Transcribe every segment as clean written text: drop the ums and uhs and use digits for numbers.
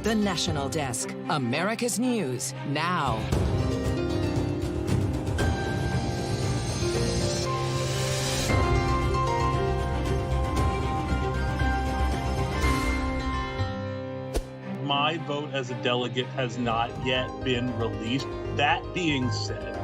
The National Desk, America's News, now. My vote as a delegate has not yet been released. That being said,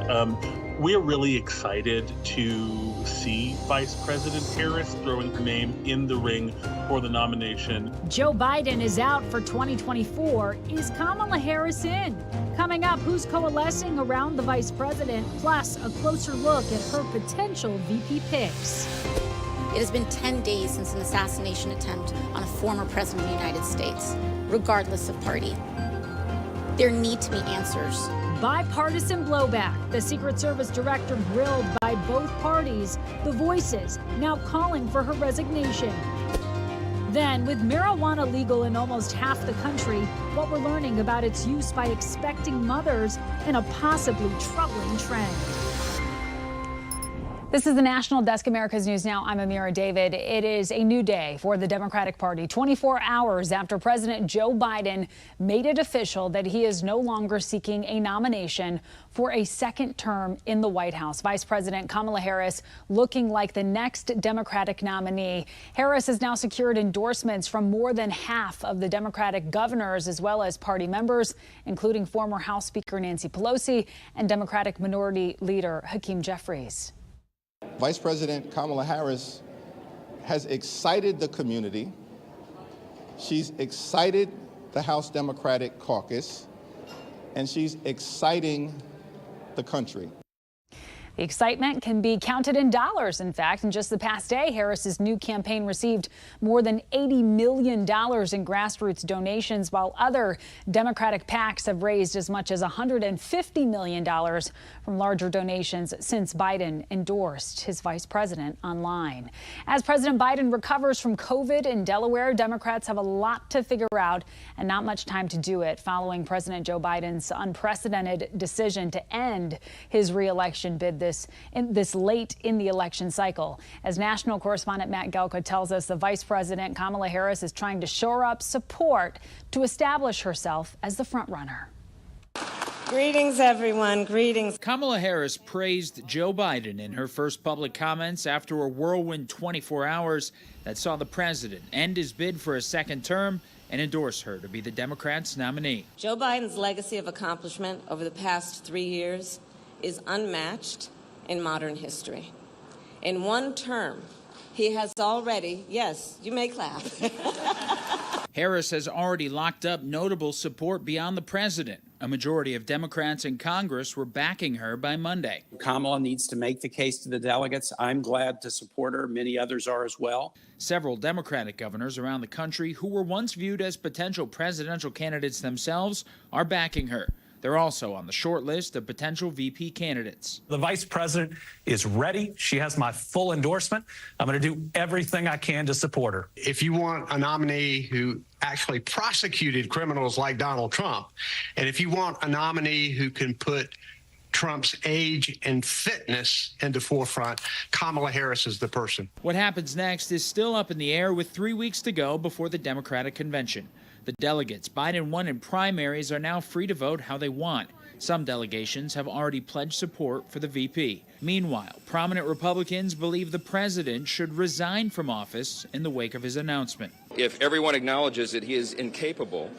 we're really excited to see Vice President Harris throwing her name in the ring for the nomination. Joe Biden is out for 2024. Is Kamala Harris in? Coming up, who's coalescing around the vice president? Plus, a closer look at her potential VP picks. It has been 10 days since an assassination attempt on a former president of the United States, regardless of party. There need to be answers. Bipartisan blowback. The Secret Service director grilled by both parties. The voices now calling for her resignation. Then, with marijuana legal in almost half the country, what we're learning about its use by expecting mothers and a possibly troubling trend. This is the National Desk, America's News Now. I'm Amira David. It is a new day for the Democratic Party, 24 hours after President Joe Biden made it official that he is no longer seeking a nomination for a second term in the White House. Vice President Kamala Harris looking like the next Democratic nominee. Harris has now secured endorsements from more than half of the Democratic governors, as well as party members, including former House Speaker Nancy Pelosi and Democratic Minority Leader Hakeem Jeffries. Vice President Kamala Harris has excited the community. She's excited the House Democratic Caucus, and she's exciting the country. The excitement can be counted in dollars. In fact, in just the past day, Harris's new campaign received more than $80 million in grassroots donations, while other Democratic PACs have raised as much as $150 million from larger donations since Biden endorsed his vice president online. As President Biden recovers from COVID in Delaware, Democrats have a lot to figure out and not much time to do it following President Joe Biden's unprecedented decision to end his re-election bid this late in the election cycle. As national correspondent Matt Gelka tells us, the vice president, Kamala Harris, is trying to shore up support to establish herself as the frontrunner. Greetings, everyone. Greetings. Kamala Harris praised Joe Biden in her first public comments after a whirlwind 24 hours that saw the president end his bid for a second term and endorse her to be the Democrats' nominee. Joe Biden's legacy of accomplishment over the past 3 years is unmatched in modern history. In one term, he has already, yes, you may clap. Harris has already locked up notable support beyond the president. A majority of Democrats in Congress were backing her by Monday. Kamala needs to make the case to the delegates. I'm glad to support her. Many others are as well. Several Democratic governors around the country who were once viewed as potential presidential candidates themselves are backing her. They're also on the short list of potential VP candidates. The vice president is ready. She has my full endorsement. I'm going to do everything I can to support her. If you want a nominee who actually prosecuted criminals like Donald Trump, and if you want a nominee who can put Trump's age and fitness into forefront, Kamala Harris is the person. What happens next is still up in the air with 3 weeks to go before the Democratic convention. The delegates Biden won in primaries are now free to vote how they want. Some delegations have already pledged support for the VP. Meanwhile, prominent Republicans believe the president should resign from office in the wake of his announcement. If everyone acknowledges that he is incapable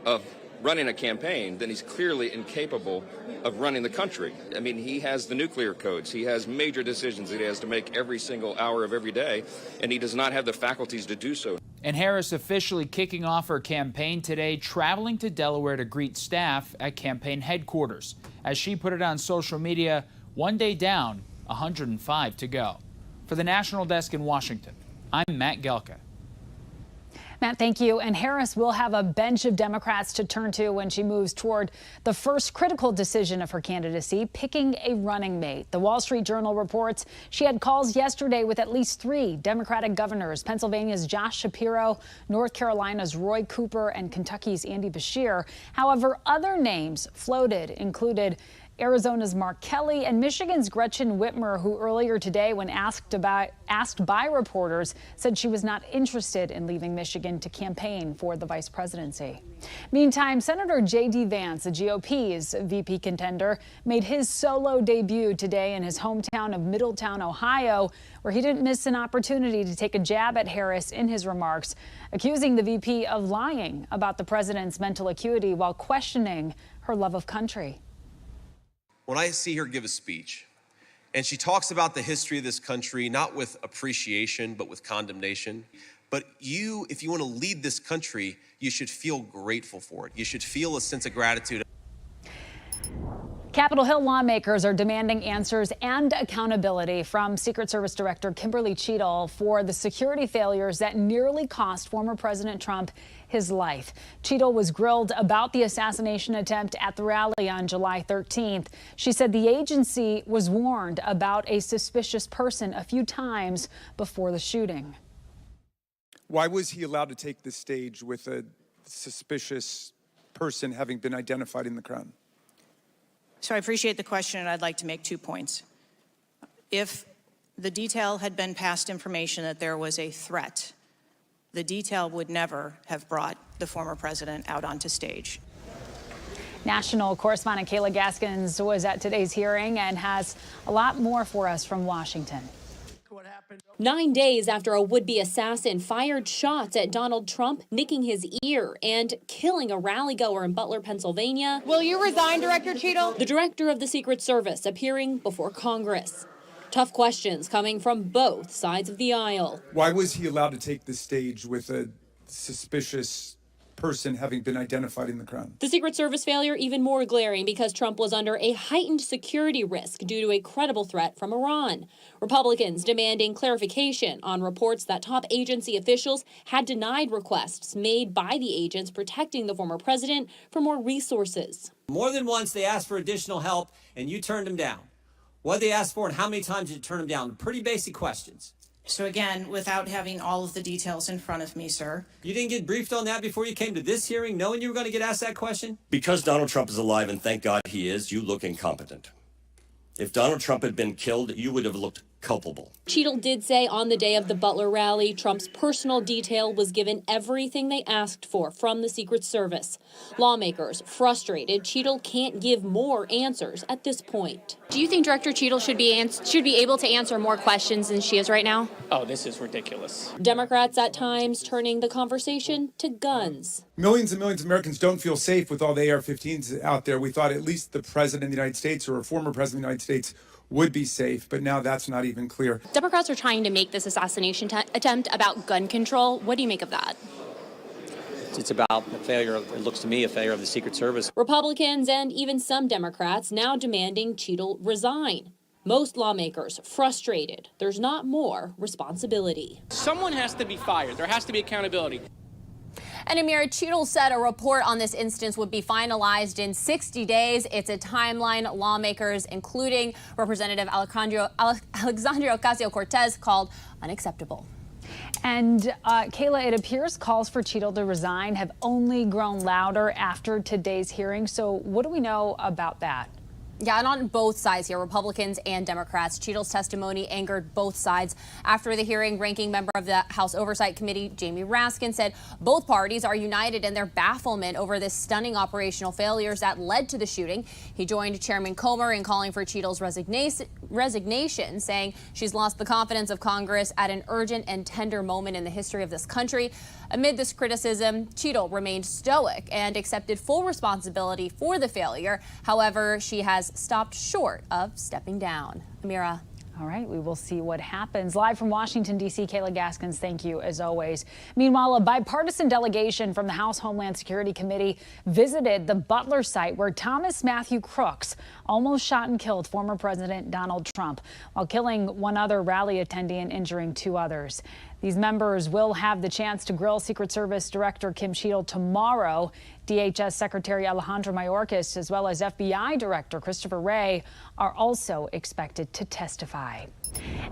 of running a campaign, then he's clearly incapable of running the country. I mean, he has the nuclear codes. He has major decisions that he has to make every single hour of every day, and he does not have the faculties to do so. And Harris officially kicking off her campaign today, traveling to Delaware to greet staff at campaign headquarters. As she put it on social media, one day down, 105 to go. For the National Desk in Washington, I'm Matt Gelka. Matt, thank you. And Harris will have a bench of Democrats to turn to when she moves toward the first critical decision of her candidacy, picking a running mate. The Wall Street Journal reports she had calls yesterday with at least 3 Democratic governors, Pennsylvania's Josh Shapiro, North Carolina's Roy Cooper, and Kentucky's Andy Beshear. However, other names floated included Arizona's Mark Kelly and Michigan's Gretchen Whitmer, who earlier today, when asked by reporters, said she was not interested in leaving Michigan to campaign for the vice presidency. Meantime, Senator J.D. Vance, the GOP's VP contender, made his solo debut today in his hometown of Middletown, Ohio, where he didn't miss an opportunity to take a jab at Harris in his remarks, accusing the VP of lying about the president's mental acuity while questioning her love of country. When I see her give a speech, and she talks about the history of this country, not with appreciation, but with condemnation. But if you want to lead this country, you should feel grateful for it. You should feel a sense of gratitude. Capitol Hill lawmakers are demanding answers and accountability from Secret Service Director Kimberly Cheadle for the security failures that nearly cost former President Trump his life. Cheadle was grilled about the assassination attempt at the rally on July 13th. She said the agency was warned about a suspicious person a few times before the shooting. Why was he allowed to take the stage with a suspicious person having been identified in the crowd? So I appreciate the question, and I'd like to make 2 points. If the detail had been past information that there was a threat, the detail would never have brought the former president out onto stage. National correspondent Kayla Gaskins was at today's hearing and has a lot more for us from Washington. 9 days after a would-be assassin fired shots at Donald Trump, nicking his ear and killing a rally-goer in Butler, Pennsylvania. Will you resign, Director Cheadle? The director of the Secret Service appearing before Congress. Tough questions coming from both sides of the aisle. Why was he allowed to take the stage with a suspicious person having been identified in the crowd? The Secret Service failure even more glaring because Trump was under a heightened security risk due to a credible threat from Iran. Republicans demanding clarification on reports that top agency officials had denied requests made by the agents protecting the former president for more resources. More than once they asked for additional help and you turned them down. What did they ask for and how many times did you turn them down? Pretty basic questions. So again, without having all of the details in front of me, sir. You didn't get briefed on that before you came to this hearing, knowing you were going to get asked that question? Because Donald Trump is alive, and thank God he is, you look incompetent. If Donald Trump had been killed, you would have looked culpable. Cheadle did say on the day of the Butler rally, Trump's personal detail was given everything they asked for from the Secret Service. Lawmakers frustrated Cheadle can't give more answers at this point. Do you think Director Cheadle should be able to answer more questions than she is right now? Oh, this is ridiculous. Democrats at times turning the conversation to guns. Millions and millions of Americans don't feel safe with all the AR-15s out there. We thought at least the president of the United States or a former president of the United States would be safe, but now that's not even clear. Democrats are trying to make this assassination attempt about gun control. What do you make of that? It's about a failure, it looks to me, a failure of the Secret Service. Republicans and even some Democrats now demanding Cheadle resign. Most lawmakers frustrated. There's not more responsibility. Someone has to be fired. There has to be accountability. And Amira, Cheadle said a report on this instance would be finalized in 60 days. It's a timeline lawmakers, including Representative Alexandria Ocasio-Cortez, called unacceptable. And Kayla, it appears calls for Cheadle to resign have only grown louder after today's hearing. So what do we know about that? Yeah, and on both sides here, Republicans and Democrats, Cheadle's testimony angered both sides. After the hearing, ranking member of the House Oversight Committee, Jamie Raskin, said both parties are united in their bafflement over this stunning operational failures that led to the shooting. He joined Chairman Comer in calling for Cheadle's resignation, saying she's lost the confidence of Congress at an urgent and tender moment in the history of this country. Amid this criticism, Cheadle remained stoic and accepted full responsibility for the failure. However, she has stopped short of stepping down. Amira. All right, we will see what happens. Live from Washington, D.C., Kayla Gaskins, thank you as always. Meanwhile, a bipartisan delegation from the House Homeland Security Committee visited the Butler site where Thomas Matthew Crooks almost shot and killed former President Donald Trump while killing one other rally attendee and injuring two others. These members will have the chance to grill Secret Service Director Kim Cheadle tomorrow. DHS Secretary Alejandro Mayorkas, as well as FBI Director Christopher Wray, are also expected to testify.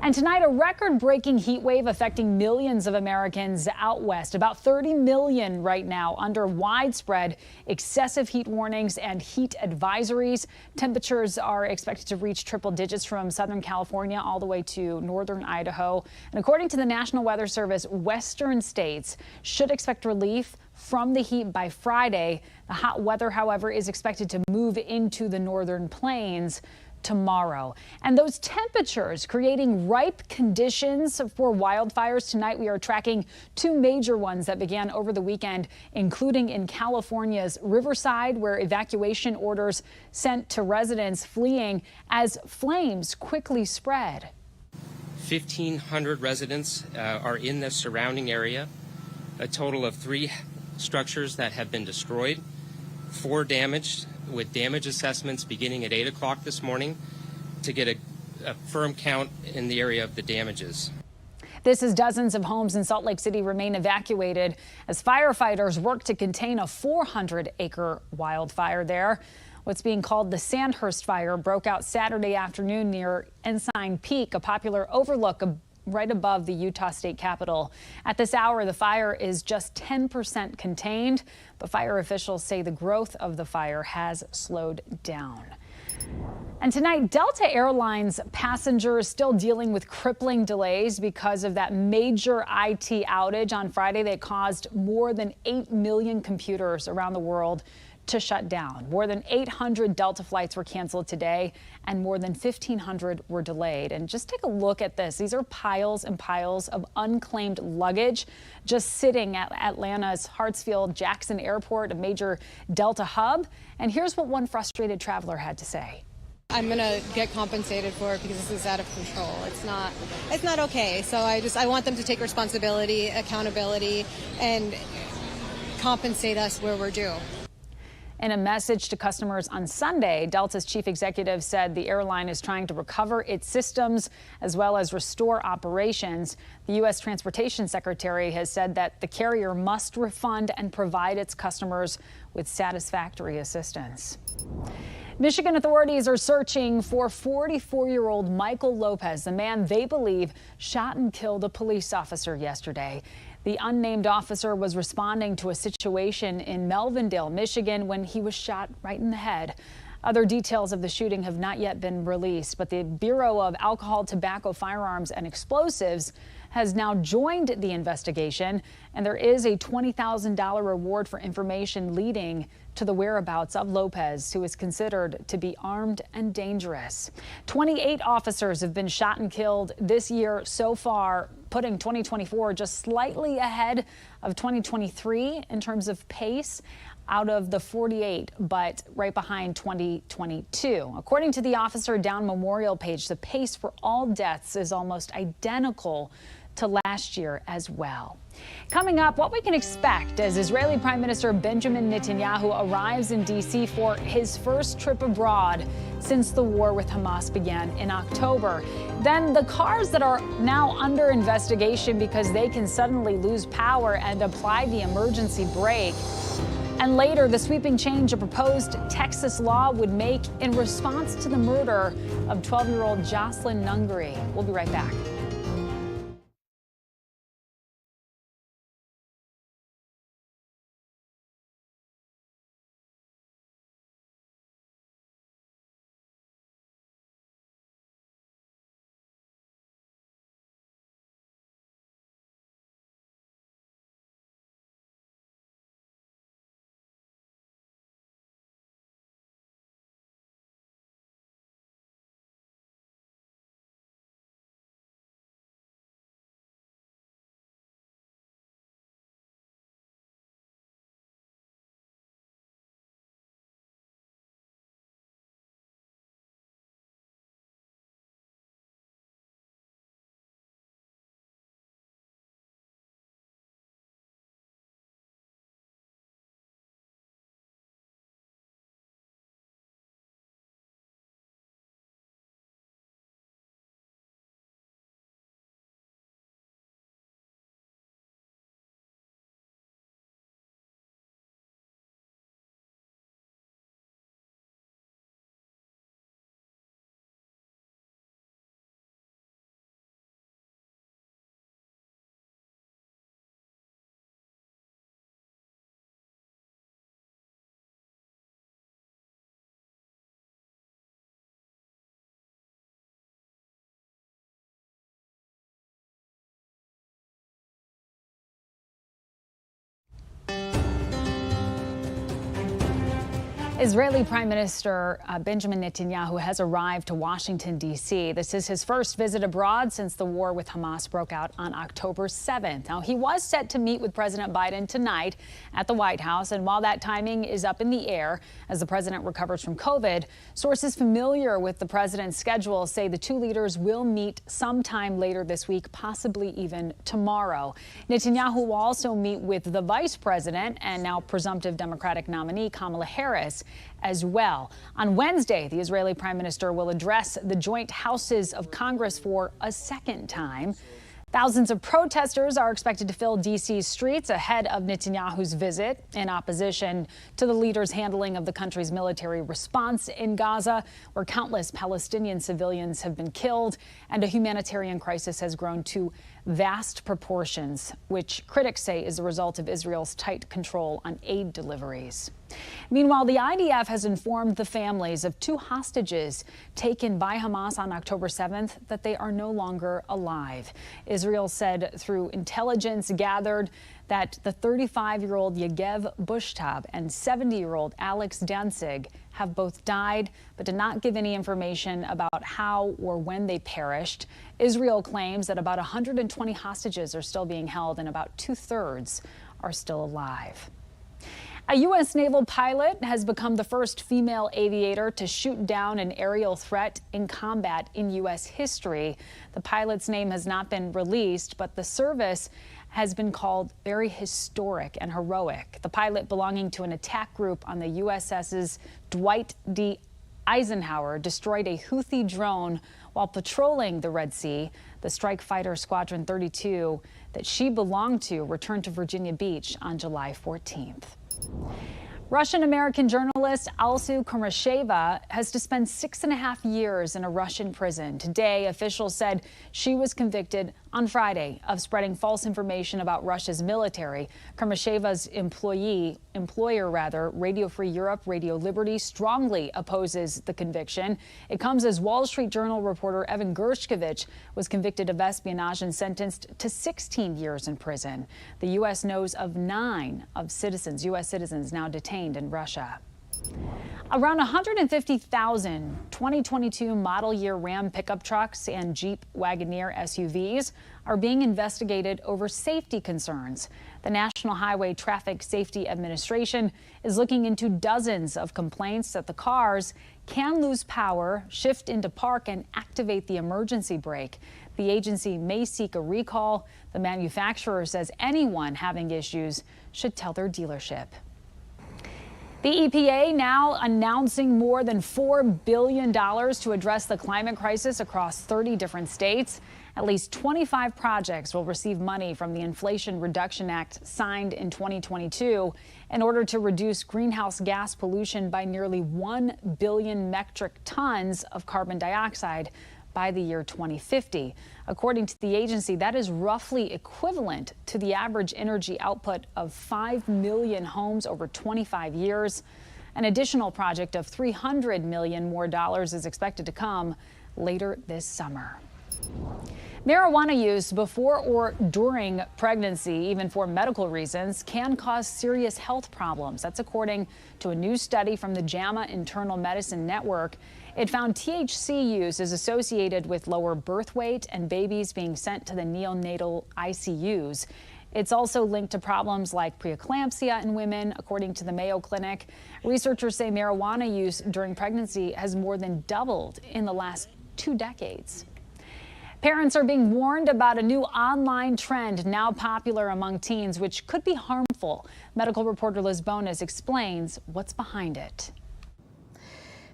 And tonight, a record-breaking heat wave affecting millions of Americans out west. About 30 million right now under widespread excessive heat warnings and heat advisories. Temperatures are expected to reach triple digits from Southern California all the way to northern Idaho. And according to the National Weather Service, western states should expect relief from the heat by Friday. The hot weather, however, is expected to move into the northern plains tomorrow. And those temperatures creating ripe conditions for wildfires. Tonight, we are tracking two major ones that began over the weekend, including in California's Riverside, where evacuation orders sent to residents fleeing as flames quickly spread. 1,500 residents are in the surrounding area. A total of 3 structures that have been destroyed, 4 damaged, with damage assessments beginning at 8 o'clock this morning to get a firm count in the area of the damages. This is dozens of homes in Salt Lake City remain evacuated as firefighters work to contain a 400-acre wildfire there. What's being called the Sandhurst Fire broke out Saturday afternoon near Ensign Peak, a popular overlook right above the Utah State Capitol. At this hour, the fire is just 10% contained, but fire officials say the growth of the fire has slowed down. And tonight, Delta Airlines passengers still dealing with crippling delays because of that major IT outage on Friday that caused more than 8 million computers around the world to shut down. More than 800 Delta flights were canceled today, and more than 1,500 were delayed. And just take a look at this. These are piles and piles of unclaimed luggage just sitting at Atlanta's Hartsfield-Jackson Airport, a major Delta hub. And here's what one frustrated traveler had to say. I'm going to get compensated for it because this is out of control. It's not okay. So I want them to take responsibility, accountability, and compensate us where we're due. In a message to customers on Sunday, Delta's chief executive said the airline is trying to recover its systems as well as restore operations. The U.S. Transportation Secretary has said that the carrier must refund and provide its customers with satisfactory assistance. Michigan authorities are searching for 44-year-old Michael Lopez, the man they believe shot and killed a police officer yesterday. The unnamed officer was responding to a situation in Melvindale, Michigan, when he was shot right in the head. Other details of the shooting have not yet been released, but the Bureau of Alcohol, Tobacco, Firearms, and Explosives has now joined the investigation, and there is a $20,000 reward for information leading to the whereabouts of Lopez, who is considered to be armed and dangerous. 28 officers have been shot and killed this year so far, putting 2024 just slightly ahead of 2023 in terms of pace, out of the 48, but right behind 2022. According to the Officer Down Memorial page, the pace for all deaths is almost identical to last year as well. Coming up, what we can expect as Israeli Prime Minister Benjamin Netanyahu arrives in D.C. for his first trip abroad since the war with Hamas began in October. Then the cars that are now under investigation because they can suddenly lose power and apply the emergency brake. And later, the sweeping change a proposed Texas law would make in response to the murder of 12-year-old Jocelyn Nungary. We'll be right back. Israeli Prime Minister Benjamin Netanyahu has arrived to Washington, D.C. This is his first visit abroad since the war with Hamas broke out on October 7th. Now, he was set to meet with President Biden tonight at the White House. And while that timing is up in the air as the president recovers from COVID, sources familiar with the president's schedule say the two leaders will meet sometime later this week, possibly even tomorrow. Netanyahu will also meet with the vice president and now presumptive Democratic nominee Kamala Harris as well. On Wednesday, the Israeli prime minister will address the joint houses of Congress for a second time. Thousands of protesters are expected to fill D.C.'s streets ahead of Netanyahu's visit in opposition to the leader's handling of the country's military response in Gaza, where countless Palestinian civilians have been killed and a humanitarian crisis has grown to vast proportions, which critics say is a result of Israel's tight control on aid deliveries. Meanwhile, the IDF has informed the families of two hostages taken by Hamas on October 7th that they are no longer alive. Israel said through intelligence gathered that the 35-year-old Yegev Bushtab and 70-year-old Alex Danzig have both died, but did not give any information about how or when they perished. Israel claims that about 120 hostages are still being held and about 2/3 are still alive. A U.S. naval pilot has become the first female aviator to shoot down an aerial threat in combat in U.S. history. The pilot's name has not been released, but the service has been called very historic and heroic. The pilot, belonging to an attack group on the USS's Dwight D. Eisenhower, destroyed a Houthi drone while patrolling the Red Sea. The Strike Fighter Squadron 32 that she belonged to returned to Virginia Beach on July 14th. Russian-American journalist Alsu Kurmasheva has to spend 6.5 years in a Russian prison. Today, officials said she was convicted on Friday of spreading false information about Russia's military. Kurmasheva's employer, Radio Free Europe, Radio Liberty, strongly opposes the conviction. It comes as Wall Street Journal reporter Evan Gershkovich was convicted of espionage and sentenced to 16 years in prison. The U.S. knows of 9 of U.S. citizens now detained in Russia. Around 150,000 2022 model year Ram pickup trucks and Jeep Wagoneer SUVs are being investigated over safety concerns. The National Highway Traffic Safety Administration is looking into dozens of complaints that the cars can lose power, shift into park, and activate the emergency brake. The agency may seek a recall. The manufacturer says anyone having issues should tell their dealership. The EPA now announcing more than $4 billion to address the climate crisis across 30 different states. At least 25 projects will receive money from the Inflation Reduction Act signed in 2022 in order to reduce greenhouse gas pollution by nearly 1 billion metric tons of carbon dioxide by the year 2050. According to the agency, that is roughly equivalent to the average energy output of 5 million homes over 25 years. An additional project of $300 million more is expected to come later this summer. Marijuana use before or during pregnancy, even for medical reasons, can cause serious health problems. That's according to a new study from the JAMA Internal Medicine Network. It found THC use is associated with lower birth weight and babies being sent to the neonatal ICUs. It's also linked to problems like preeclampsia in women, according to the Mayo Clinic. Researchers say marijuana use during pregnancy has more than doubled in the last 2 decades. Parents are being warned about a new online trend now popular among teens, which could be harmful. Medical reporter Liz Bonas explains what's behind it.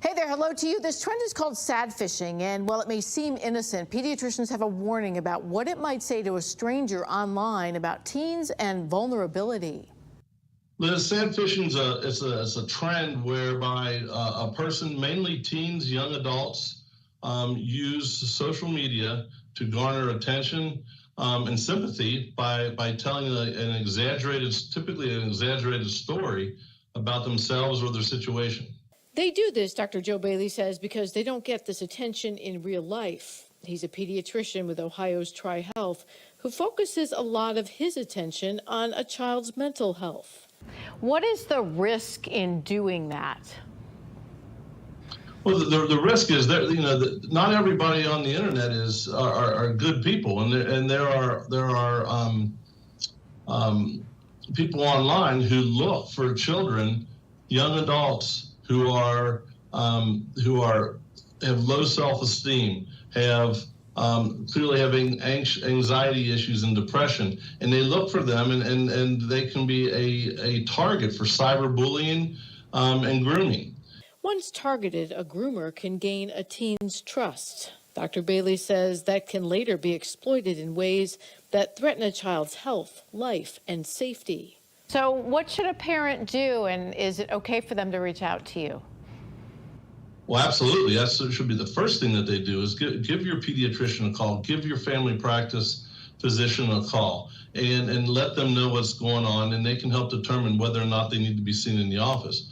Hey there, hello to you. This trend is called sad fishing, and while it may seem innocent, pediatricians have a warning about what it might say to a stranger online about teens and vulnerability. Liz, sad fishing is a trend whereby a person, mainly teens, young adults, use social media to garner attention and sympathy by telling typically an exaggerated story about themselves or their situation. They do this, Dr. Joe Bailey says, because they don't get this attention in real life. He's a pediatrician with Ohio's Tri-Health who focuses a lot of his attention on a child's mental health. What is the risk in doing that? Well, the risk is that not everybody on the internet are good people, and there are people online who look for children, young adults who have low self-esteem, have clearly having anxiety issues and depression, and they look for them, and they can be a target for cyberbullying and grooming. Once targeted, a groomer can gain a teen's trust. Dr. Bailey says that can later be exploited in ways that threaten a child's health, life, and safety. So what should a parent do, and is it okay for them to reach out to you? Well, absolutely. That should be the first thing that they do is give your pediatrician a call, give your family practice physician a call, and let them know what's going on, and they can help determine whether or not they need to be seen in the office.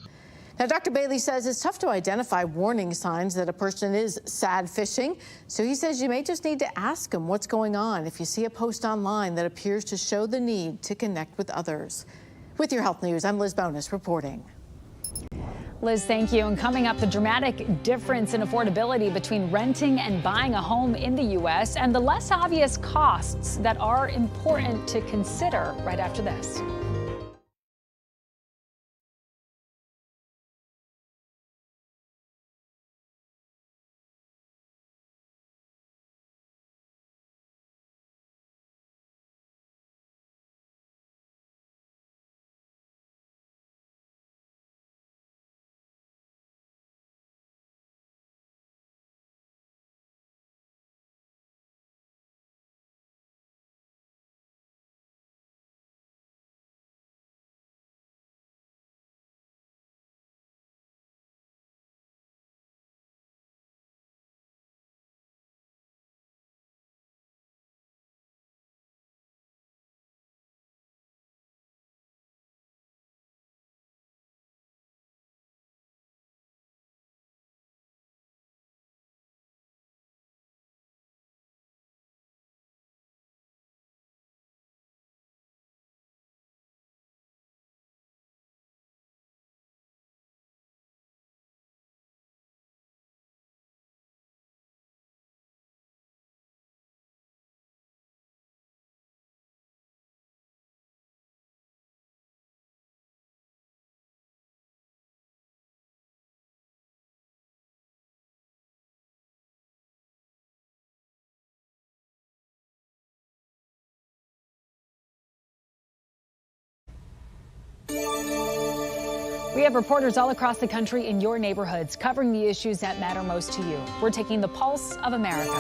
Now, Dr. Bailey says it's tough to identify warning signs that a person is sad fishing. So he says you may just need to ask them what's going on if you see a post online that appears to show the need to connect with others. With your health news, I'm Liz Bonus reporting. Liz, thank you. And coming up, the dramatic difference in affordability between renting and buying a home in the U.S. and the less obvious costs that are important to consider right after this. We have reporters all across the country in your neighborhoods covering the issues that matter most to you. We're taking the pulse of America.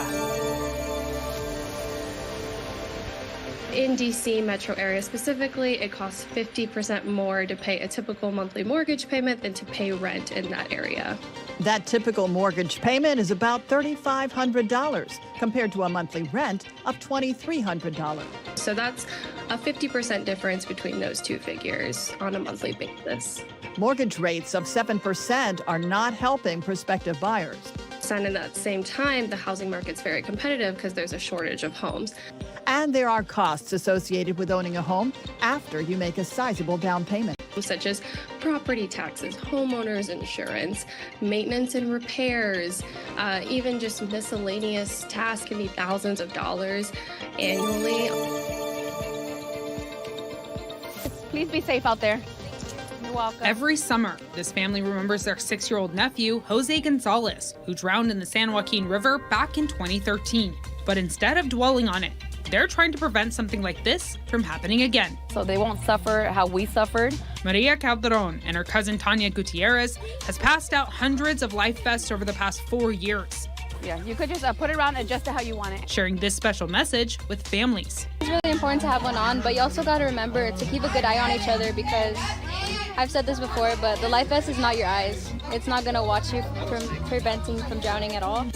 In D.C. metro area specifically, it costs 50% more to pay a typical monthly mortgage payment than to pay rent in that area. That typical mortgage payment is about $3,500 compared to a monthly rent of $2,300. So that's a 50% difference between those two figures on a monthly basis. Mortgage rates of 7% are not helping prospective buyers. And at that same time, the housing market's very competitive because there's a shortage of homes. And there are costs associated with owning a home after you make a sizable down payment. Such as property taxes, homeowners insurance, maintenance and repairs, even just miscellaneous tasks can be thousands of dollars annually. Please be safe out there. You're welcome. Every summer, this family remembers their 6-year-old nephew, Jose Gonzalez, who drowned in the San Joaquin River back in 2013. But instead of dwelling on it, they're trying to prevent something like this from happening again. So they won't suffer how we suffered. Maria Calderon and her cousin Tanya Gutierrez has passed out hundreds of life vests over the past 4 years. Yeah, you could just put it around, adjust it how you want it. Sharing this special message with families. It's really important to have one on, but you also got to remember to keep a good eye on each other because I've said this before, but the life vest is not your eyes. It's not going to watch you from preventing from drowning at all.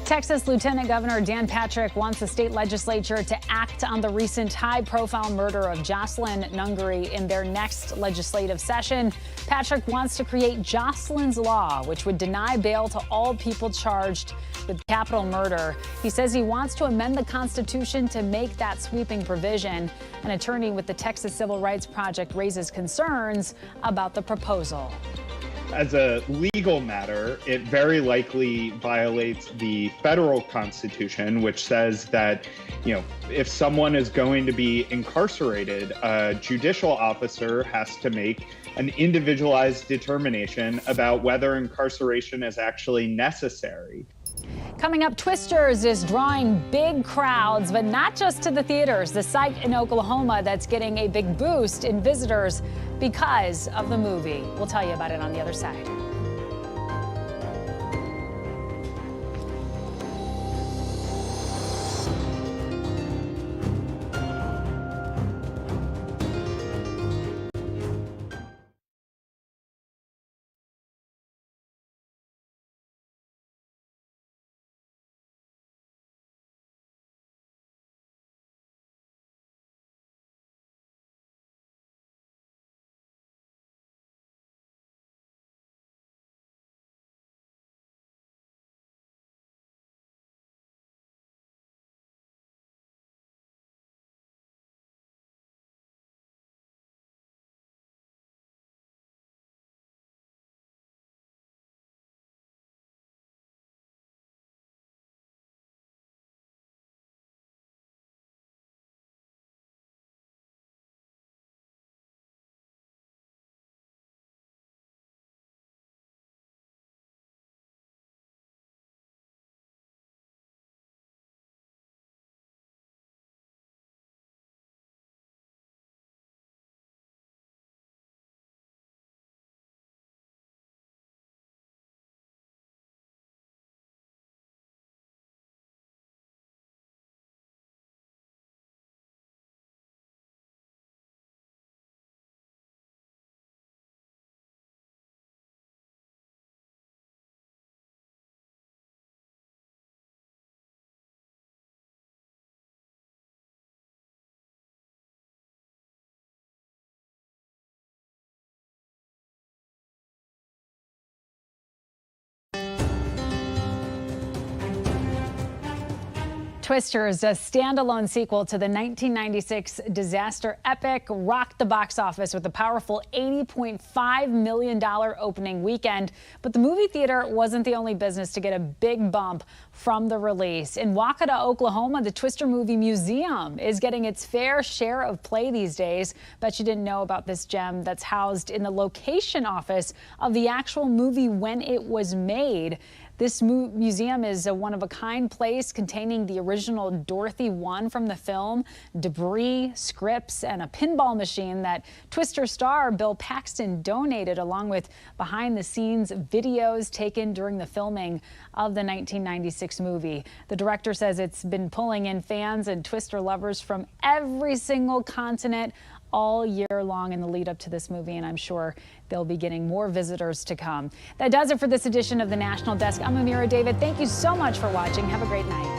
Texas Lieutenant Governor Dan Patrick wants the state legislature to act on the recent high-profile murder of Jocelyn Nungary in their next legislative session. Patrick wants to create Jocelyn's Law, which would deny bail to all people charged with capital murder. He says he wants to amend the Constitution to make that sweeping provision. An attorney with the Texas Civil Rights Project raises concerns about the proposal. As a legal matter, it very likely violates the federal constitution, which says that, if someone is going to be incarcerated, a judicial officer has to make an individualized determination about whether incarceration is actually necessary. Coming up, Twisters is drawing big crowds, but not just to the theaters. The site in Oklahoma that's getting a big boost in visitors because of the movie. We'll tell you about it on the other side. Twisters, a standalone sequel to the 1996 disaster epic, rocked the box office with a powerful $80.5 million opening weekend. But the movie theater wasn't the only business to get a big bump from the release. In Waukota, Oklahoma, the Twister Movie Museum is getting its fair share of play these days. Bet you didn't know about this gem that's housed in the location office of the actual movie when it was made. This museum is a one-of-a-kind place containing the original Dorothy 1 from the film, debris, scripts, and a pinball machine that Twister star Bill Paxton donated, along with behind-the-scenes videos taken during the filming of the 1996 movie. The director says it's been pulling in fans and Twister lovers from every single continent all year long in the lead up to this movie, and I'm sure they'll be getting more visitors to come. That does it for this edition of the National Desk. I'm Amira David. Thank you so much for watching. Have a great night.